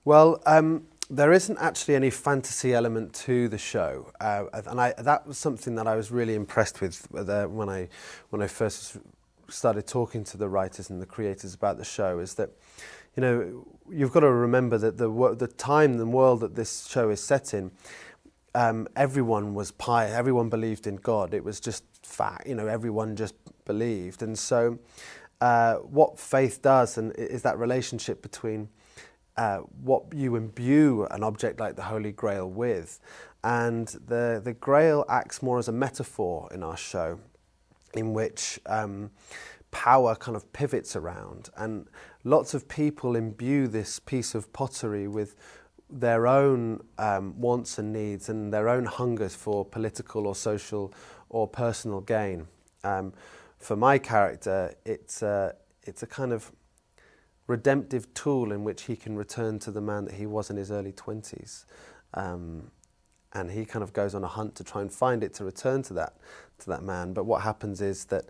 Well, there isn't actually any fantasy element to the show, that was something that I was really impressed with when I first started talking to the writers and the creators about the show. Is that, you know, you've got to remember that the time and world that this show is set in, everyone was pious, everyone believed in God. It was just fact, you know, everyone just believed, and so what faith does and is that relationship between what you imbue an object like the Holy Grail with. And the Grail acts more as a metaphor in our show, in which power kind of pivots around. And lots of people imbue this piece of pottery with their own wants and needs and their own hungers for political or social or personal gain. For my character, it's a kind of redemptive tool in which he can return to the man that he was in his early 20s. And he kind of goes on a hunt to try and find it, to return to that man. But what happens is that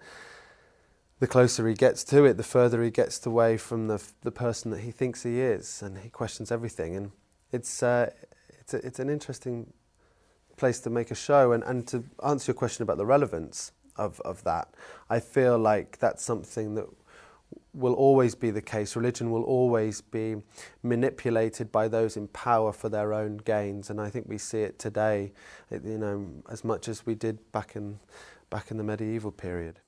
the closer he gets to it, the further he gets away from the person that he thinks he is, and he questions everything. And it's an interesting place to make a show. And to answer your question about the relevance of that, I feel like that's something that will always be the case. Religion will always be manipulated by those in power for their own gains, and I think we see it today, you know, as much as we did back in the medieval period.